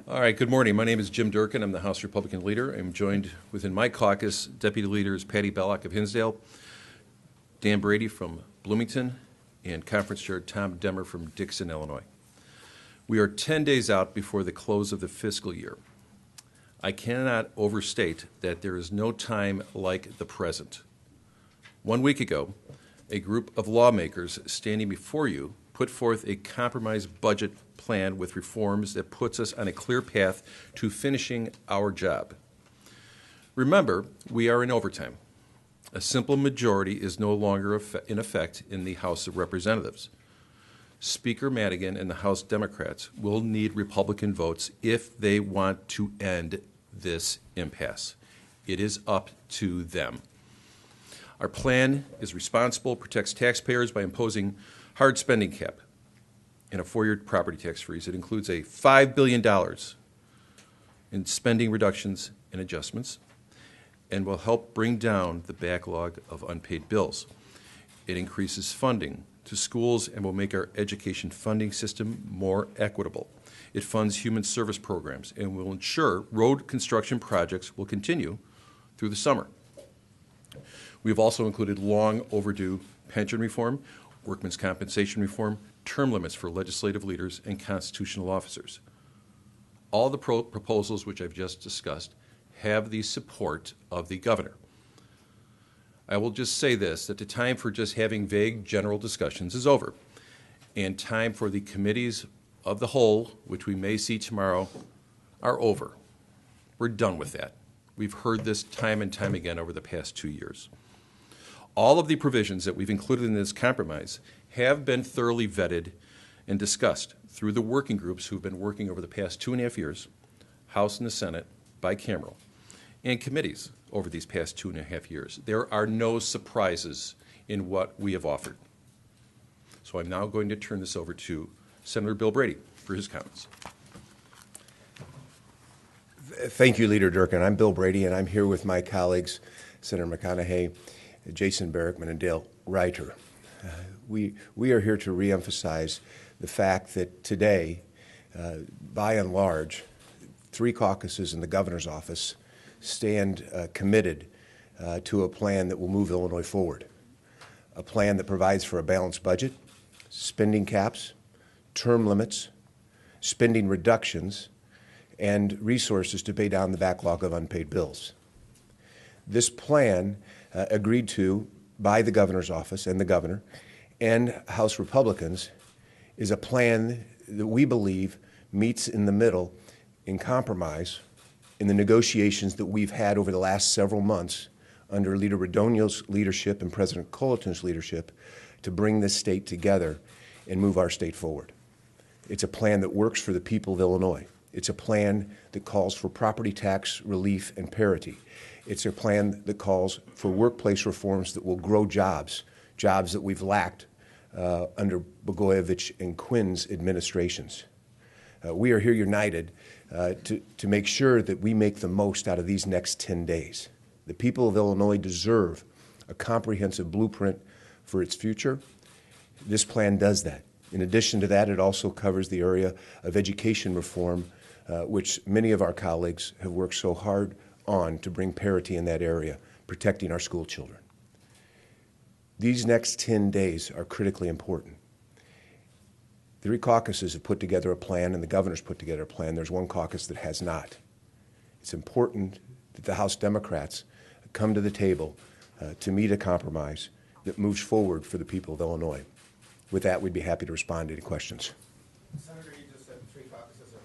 All right, good morning. My name is Jim Durkin. I'm the House Republican leader. I'm joined within my caucus, Deputy Leaders Patty Bellock of Hinsdale, Dan Brady from Bloomington, and Conference Chair Tom Demmer from Dixon, Illinois. We are 10 days out before the close of the fiscal year. I cannot overstate that there is no time like the present. 1 week ago, a group of lawmakers standing before you put forth a compromise budget plan with reforms that puts us on a clear path to finishing our job. Remember, we are in overtime. A simple majority is no longer in effect in the House of Representatives. Speaker Madigan and the House Democrats will need Republican votes if they want to end this impasse. It is up to them. Our plan is responsible, protects taxpayers by imposing hard spending cap and a 4-year property tax freeze. It includes a $5 billion in spending reductions and adjustments and will help bring down the backlog of unpaid bills. It increases funding to schools and will make our education funding system more equitable. It funds human service programs and will ensure road construction projects will continue through the summer. We have also included long overdue pension reform, workmen's compensation reform, term limits for legislative leaders and constitutional officers. All the proposals which I've just discussed have the support of the governor. I will just say this, that the time for just having vague general discussions is over, and time for the committees of the whole, which we may see tomorrow, are over. We're done with that. We've heard this time and time again over the past 2 years. All of the provisions that we've included in this compromise have been thoroughly vetted and discussed through the working groups who've been working over the past 2.5 years, House and the Senate, bicameral, and committees over these past 2.5 years. There are no surprises in what we have offered. So I'm now going to turn this over to Senator Bill Brady for his comments. Thank you, Leader Durkin. I'm Bill Brady, and I'm here with my colleagues, Senator McConaughey, Jason Barrickman, and Dale Reiter. We are here to reemphasize the fact that today, by and large, 3 caucuses in the governor's office stand committed to a plan that will move Illinois forward, a plan that provides for a balanced budget, spending caps, term limits, spending reductions, and resources to pay down the backlog of unpaid bills. This plan, agreed to by the governor's office and the governor and House Republicans, is a plan that we believe meets in the middle in compromise in the negotiations that we've had over the last several months under Leader Radonio's leadership and President Colleton's leadership to bring this state together and move our state forward. It's a plan that works for the people of Illinois. It's a plan that calls for property tax relief and parity. It's a plan that calls for workplace reforms that will grow jobs that we've lacked under Blagojevich and Quinn's administrations. We are here united to make sure that we make the most out of these next 10 days. The people of Illinois deserve a comprehensive blueprint for its future. This plan does that. In addition to that, it also covers the area of education reform, which many of our colleagues have worked so hard on to bring parity in that area, protecting our school children. These next 10 days are critically important. 3 caucuses have put together a plan, and the governor's put together a plan. There's 1 caucus that has not. It's important that the House Democrats come to the table to meet a compromise that moves forward for the people of Illinois. With that, we'd be happy to respond to any questions. Senator, you just said 3 caucuses have